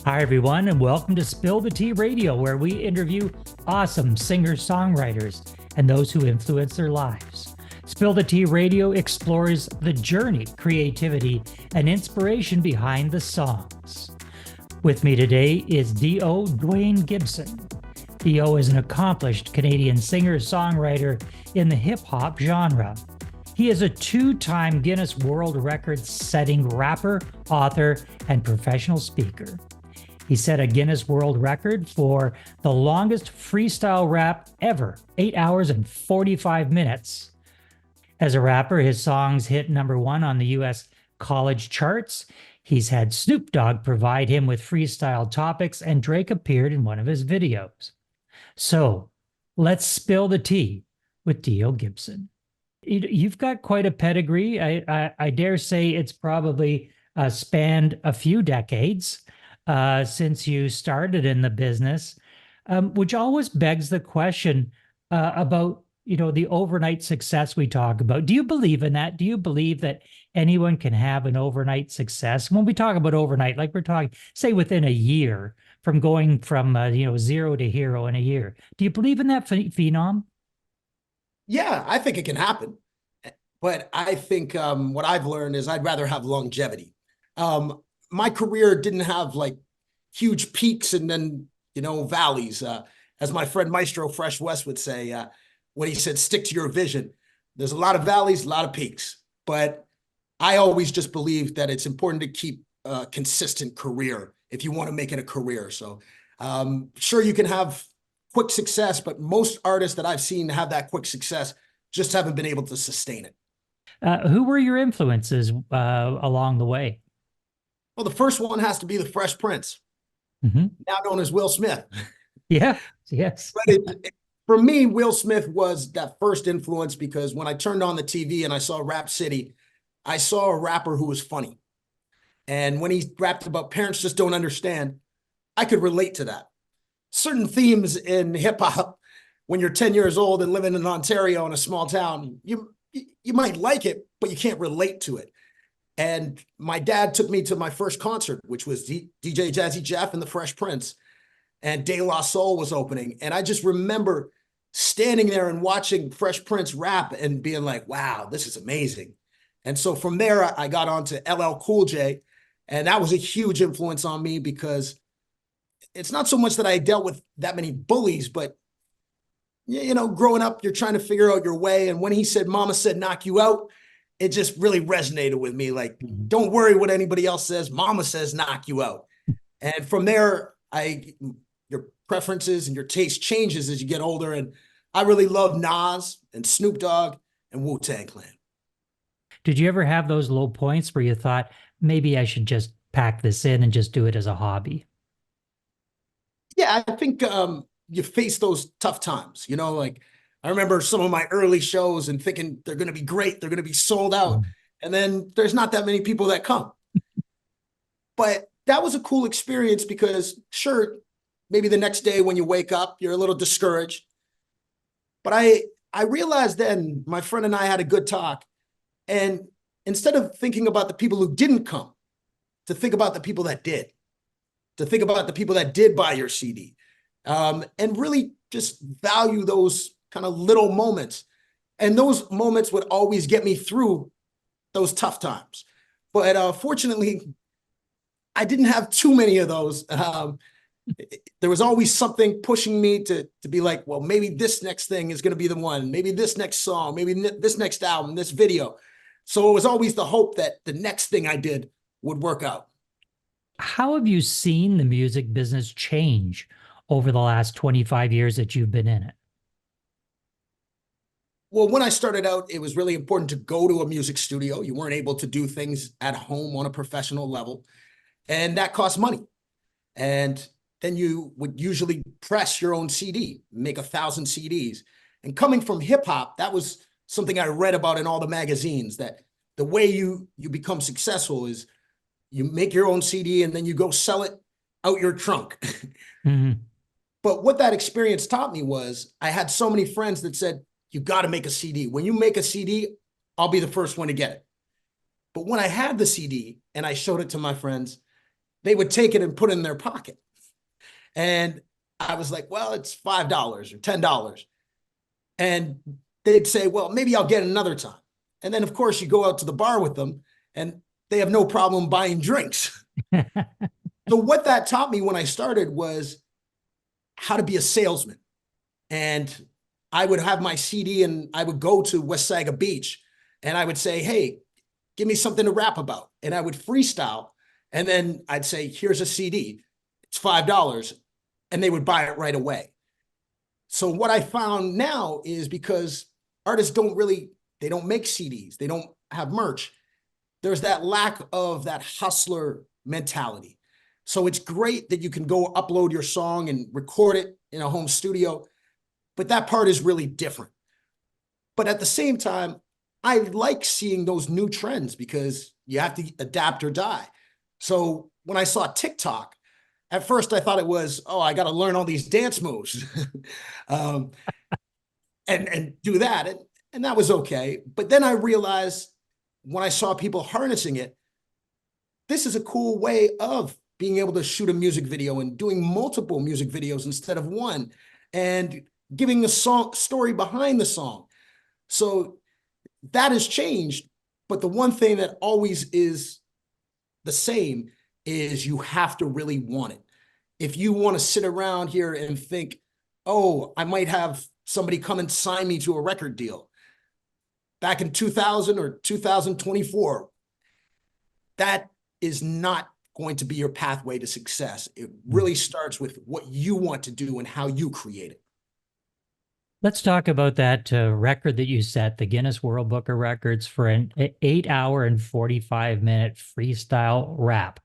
Hi, everyone, and welcome to Spill the Tea Radio, where we interview awesome singer-songwriters and those who influence their lives. Spill the Tea Radio explores the journey, creativity, and inspiration behind the songs. With me today is D.O. Duane Gibson. D.O. is an accomplished Canadian singer-songwriter in the hip-hop genre. He is a two-time Guinness World Record-setting rapper, author, and professional speaker. He set a Guinness World Record for the longest freestyle rap ever, 8 hours and 45 minutes. As a rapper, his songs hit #1 on the U.S. college charts. He's had Snoop Dogg provide him with freestyle topics, and Drake appeared in one of his videos. So, let's spill the tea with D.O. Gibson. You've got quite a pedigree. I dare say it's probably spanned a few decades since you started in the business, which always begs the question about, the overnight success we talk about. Do you believe in that? Do you believe that anyone can have an overnight success? When we talk about overnight, like we're talking, say within a year, from going from, zero to hero in a year. Do you believe in that phenom? Yeah, I think it can happen. But I think what I've learned is I'd rather have longevity. My career didn't have like huge peaks and then, valleys. As my friend Maestro Fresh West would say, when he said, stick to your vision. There's a lot of valleys, a lot of peaks. But I always just believe that it's important to keep a consistent career if you want to make it a career. So sure, you can have quick success, but most artists that I've seen have that quick success just haven't been able to sustain it. Who were your influences along the way? Well, the first one has to be the Fresh Prince, now known as Will Smith. Yeah, yes. But for me, Will Smith was that first influence because when I turned on the TV and I saw Rap City, I saw a rapper who was funny. And when he rapped about parents just don't understand, I could relate to that. Certain themes in hip hop, when you're 10 years old and living in Ontario in a small town, you might like it, but you can't relate to it. And my dad took me to my first concert, which was DJ Jazzy Jeff and the Fresh Prince, and De La Soul was opening. And I just remember standing there and watching Fresh Prince rap and being like, wow, this is amazing. And so from there, I got on to LL Cool J, and that was a huge influence on me because it's not so much that I dealt with that many bullies, but growing up, you're trying to figure out your way. And when he said, Mama said, knock you out, it just really resonated with me. Like, don't worry what anybody else says. Mama says, knock you out. And from there, your preferences and your taste changes as you get older. And I really love Nas and Snoop Dogg and Wu-Tang Clan. Did you ever have those low points where you thought, maybe I should just pack this in and just do it as a hobby? Yeah, I think you face those tough times, like I remember some of my early shows and thinking they're going to be great. They're going to be sold out. And then there's not that many people that come. But that was a cool experience because sure, maybe the next day when you wake up, you're a little discouraged. But I realized then my friend and I had a good talk. And instead of thinking about the people who didn't come, to think about the people that did, to think about the people that did buy your CD, and really just value those kind of little moments. And those moments would always get me through those tough times. But fortunately, I didn't have too many of those. There was always something pushing me to be like, well, maybe this next thing is going to be the one, maybe this next song, maybe this next album, this video. So it was always the hope that the next thing I did would work out. How have you seen the music business change over the last 25 years that you've been in it? Well, when I started out, it was really important to go to a music studio. You weren't able to do things at home on a professional level, and that cost money. And then you would usually press your own CD, make 1,000 CDs. And coming from hip hop, that was something I read about in all the magazines, that the way you become successful is you make your own CD and then you go sell it out your trunk. But what that experience taught me was I had so many friends that said, you got to make a CD. When you make a CD, I'll be the first one to get it. But when I had the CD and I showed it to my friends, they would take it and put it in their pocket. And I was like, well, it's $5 or $10. And they'd say, well, maybe I'll get another time. And then, of course, you go out to the bar with them and they have no problem buying drinks. So what that taught me when I started was how to be a salesman. And I would have my CD and I would go to West Saga Beach and I would say, hey, give me something to rap about. And I would freestyle. And then I'd say, here's a CD. It's $5. And they would buy it right away. So what I found now is because artists they don't make CDs. They don't have merch. There's that lack of that hustler mentality. So it's great that you can go upload your song and record it in a home studio, but that part is really different. But at the same time, I like seeing those new trends because you have to adapt or die. So when I saw TikTok, at first I thought it was, oh, I got to learn all these dance moves and do that. And that was okay. But then I realized when I saw people harnessing it, this is a cool way of being able to shoot a music video and doing multiple music videos instead of one, and giving the song story behind the song. So that has changed. But the one thing that always is the same is you have to really want it. If you want to sit around here and think, oh, I might have somebody come and sign me to a record deal back in 2000 or 2024, that is not going to be your pathway to success. It really starts with what you want to do and how you create it. Let's talk about that record that you set, the Guinness World Book of Records, for an 8-hour and 45-minute freestyle rap.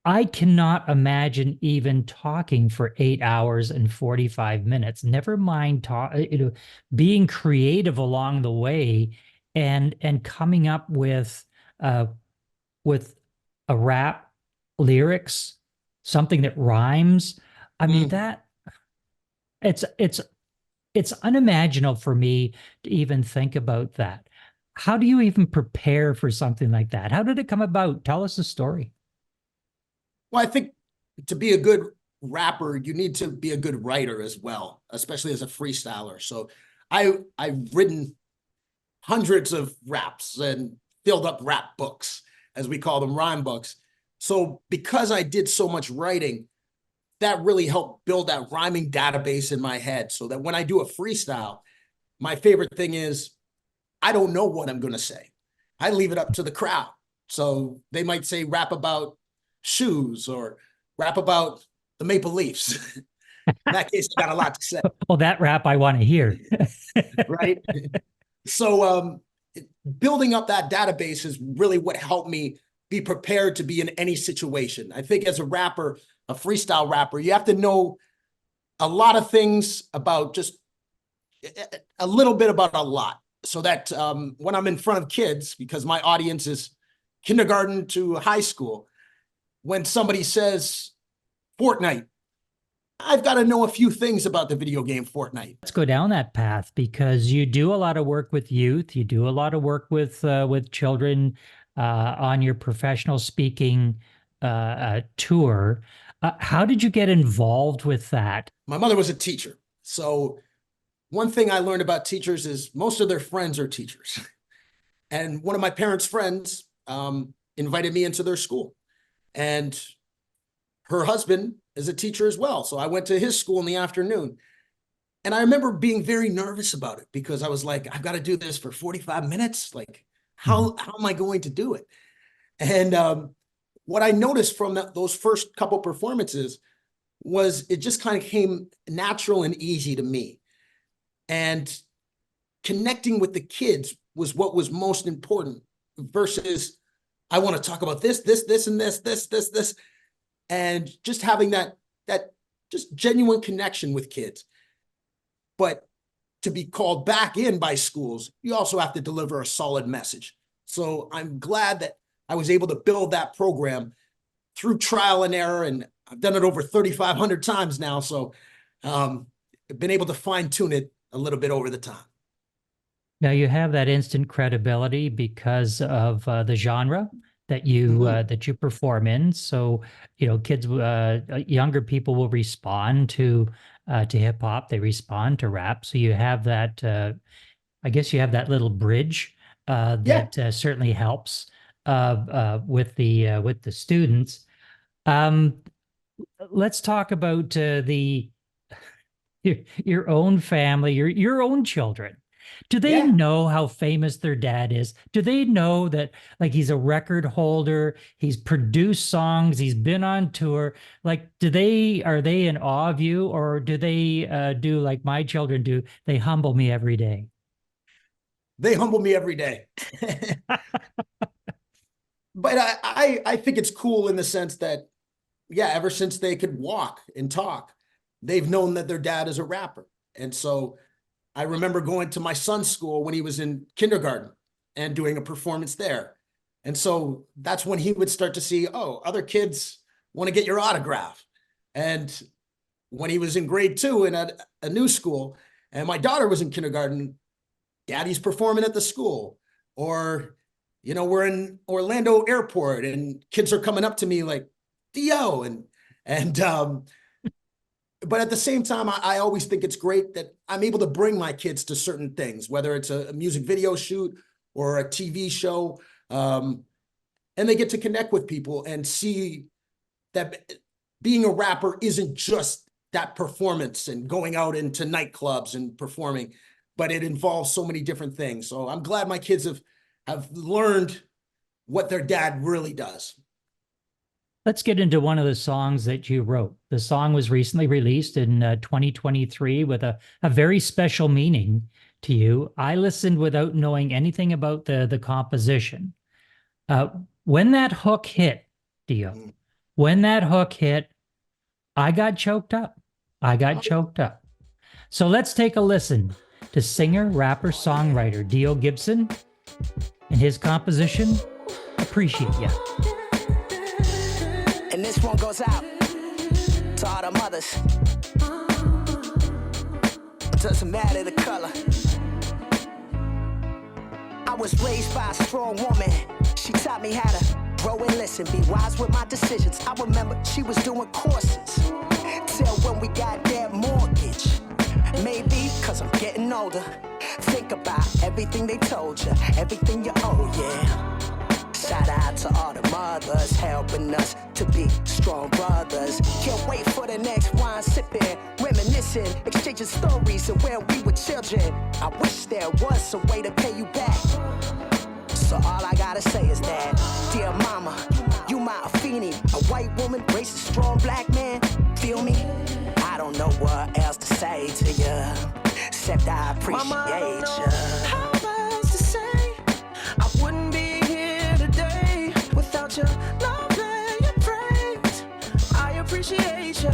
I cannot imagine even talking for 8 hours and 45 minutes. Never mind being creative along the way and coming up with a rap, lyrics, something that rhymes. I mean, that it's unimaginable for me to even think about that. How do you even prepare for something like that? How did it come about? Tell us the story. Well, I think to be a good rapper, you need to be a good writer as well, especially as a freestyler. So I've written hundreds of raps and filled up rap books, as we call them, rhyme books. So because I did so much writing, that really helped build that rhyming database in my head, so that when I do a freestyle, my favorite thing is I don't know what I'm going to say. I leave it up to the crowd. So they might say rap about shoes or rap about the Maple Leafs. In that case, I got a lot to say. Well, that rap I want to hear. Right? So building up that database is really what helped me be prepared to be in any situation. I think as a rapper, a freestyle rapper, you have to know a lot of things about just a little bit about a lot, so that when I'm in front of kids, because my audience is kindergarten to high school, when somebody says Fortnite, I've got to know a few things about the video game Fortnite. Let's go down that path, because you do a lot of work with youth. You do a lot of work with children on your professional speaking tour. How did you get involved with that? My mother was a teacher. So one thing I learned about teachers is most of their friends are teachers. And one of my parents' friends invited me into their school. And her husband is a teacher as well. So I went to his school in the afternoon. And I remember being very nervous about it, because I was like, I've got to do this for 45 minutes. Like, how am I going to do it? And what I noticed from those first couple performances was it just kind of came natural and easy to me. And connecting with the kids was what was most important, versus I want to talk about this, and this. And just having that just genuine connection with kids. But to be called back in by schools, you also have to deliver a solid message. So I'm glad that I was able to build that program through trial and error, and I've done it over 3,500 times now. So I've been able to fine tune it a little bit over the time. Now you have that instant credibility because of the genre. that you perform in. So, kids, younger people will respond to hip hop. They respond to rap. So you have that. I guess you have that little bridge Yeah, that certainly helps with the students. Um, let's talk about your own family, your own children. Do they yeah. know how famous their dad is? Do they know that, like, he's a record holder, he's produced songs, he's been on tour? Like, are they in awe of you, or do they do like my children do? They humble me every day. They humble me every day. But I think it's cool in the sense that, yeah, ever since they could walk and talk, they've known that their dad is a rapper. And so I remember going to my son's school when he was in kindergarten and doing a performance there. And so that's when he would start to see, oh, other kids want to get your autograph. And when he was in grade 2 and at a new school, and my daughter was in kindergarten, daddy's performing at the school. Or, we're in Orlando airport and kids are coming up to me like, Dio. But at the same time, I always think it's great that I'm able to bring my kids to certain things, whether it's a music video shoot or a TV show. And they get to connect with people and see that being a rapper isn't just that performance and going out into nightclubs and performing, but it involves so many different things. So I'm glad my kids have learned what their dad really does. Let's get into one of the songs that you wrote. The song was recently released in 2023 with a very special meaning to you. I listened without knowing anything about the composition. When that hook hit, Dio, when that hook hit, I got choked up. I got choked up. So let's take a listen to singer, rapper, songwriter Dio Gibson and his composition, Appreciate Ya. And this one goes out to all the mothers. Doesn't matter the color. I was raised by a strong woman. She taught me how to grow and listen, be wise with my decisions. I remember she was doing courses till when we got that mortgage. Maybe cause I'm getting older. Think about everything they told you, everything you owe, yeah. Shout out to all the mothers helping us to be strong brothers. Can't wait for the next wine sipping, reminiscing, exchanging stories of when we were children. I wish there was a way to pay you back. So all I gotta say is that, dear mama, you my Afeni, a white woman, raised a strong black man. Feel me? I don't know what else to say to you, except I appreciate you. How else to say? I wouldn't be here today without your love and your praise. I appreciate you.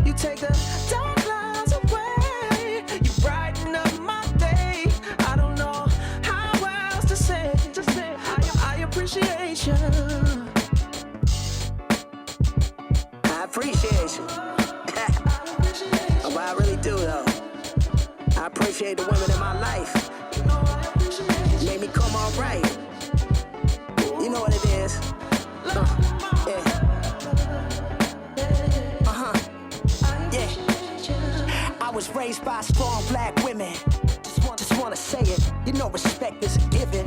You take the dark clouds away. You brighten up my day. I don't know how else to say. I appreciate you. I appreciate you. Oh, I really do though. I appreciate the women in my life. Made me come all right. You know what it is. Yeah. Yeah. I was raised by strong black women. Just wanna say it. You know respect is a given.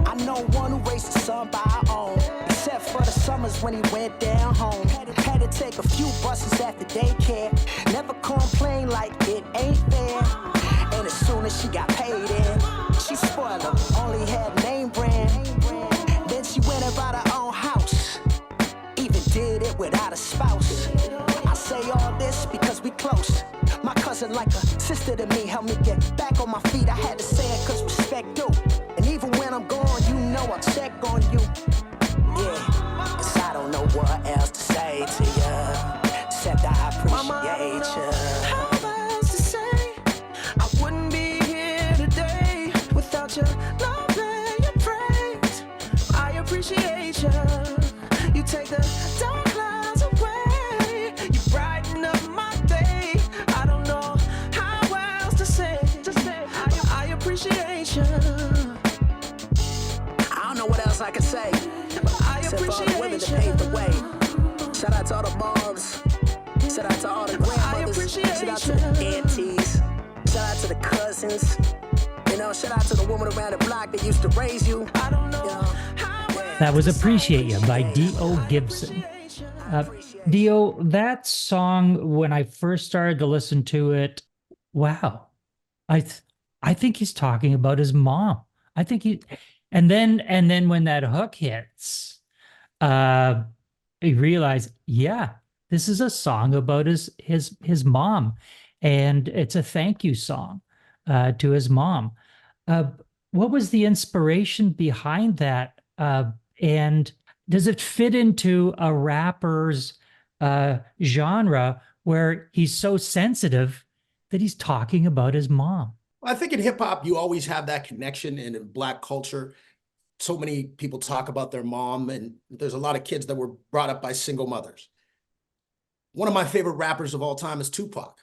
I know one who raised a son by our own. Except for the summers when he went down home. Had to take a few buses after daycare. Never complain like it ain't fair. And as soon as she got paid in, she spoiled him, only had name brand. Then she went and bought her own house, even did it without a spouse. I say all this because we close. My cousin like a sister to me, helped me get back on my feet. I had to say it cause respect due. And even when I'm gone, you know I'll check on you. Yeah, cause I don't know what else to say to you, except I appreciate you. How else to say? I wouldn't be here today without your love and your praise. I appreciate you. You take the dark clouds away. You brighten up my day. I don't know how else to say. I appreciate you. I don't know what else I can say, but said for all the women that paved the way. Shout out to all the moms. Shout out to all the grandmothers. Shout out to the aunties. Shout out to the cousins. You know, shout out to the woman around the block that used to raise you. I don't know. That was Appreciate You by D.O. Gibson. D.O., that song, when I first started to listen to it, wow. I think he's talking about his mom. I think and then when that hook hits, he realized, yeah, this is a song about his mom, and it's a thank you song to his mom. What was the inspiration behind that? And does it fit into a rapper's genre where he's so sensitive that he's talking about his mom? I think in hip hop, you always have that connection, and in Black culture, so many people talk about their mom, and there's a lot of kids that were brought up by single mothers. One of my favorite rappers of all time is Tupac.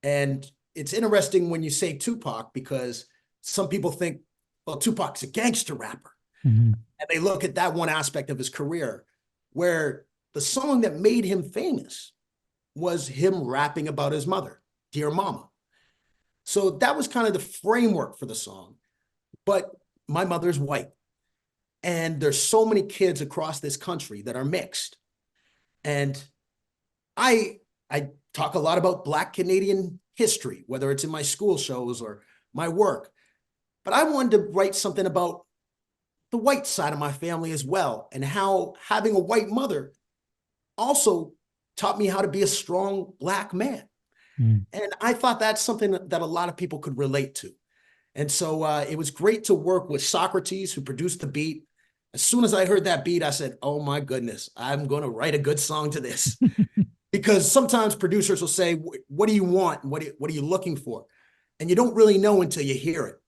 And it's interesting when you say Tupac, because some people think, well, Tupac's a gangster rapper. Mm-hmm. And they look at that one aspect of his career, where the song that made him famous was him rapping about his mother, Dear Mama. So that was kind of the framework for the song. But my mother's white, and there's so many kids across this country that are mixed. And I talk a lot about Black Canadian history, whether it's in my school shows or my work. But I wanted to write something about the white side of my family as well, and how having a white mother also taught me how to be a strong Black man. And I thought that's something that a lot of people could relate to. And so it was great to work with Socrates, who produced the beat. As soon as I heard that beat, I said, oh my goodness, I'm going to write a good song to this. Because sometimes producers will say, what do you want? What are you looking for? And you don't really know until you hear it.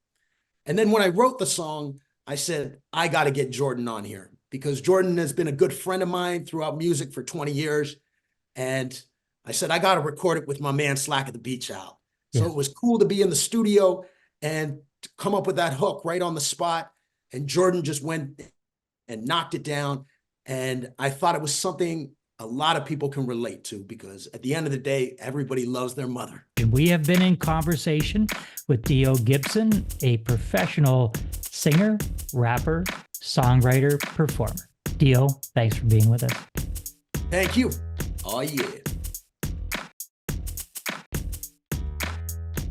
And then when I wrote the song, I said, I got to get Jordan on here, because Jordan has been a good friend of mine throughout music for 20 years. And I said, I got to record it with my man Slack at the Beach Out. So it was cool to be in the studio and to come up with that hook right on the spot. And Jordan just went and knocked it down. And I thought it was something a lot of people can relate to, because at the end of the day, everybody loves their mother. We have been in conversation with D.O. Gibson, a professional singer, rapper, songwriter, performer. D.O., thanks for being with us. Thank you. Oh, yeah.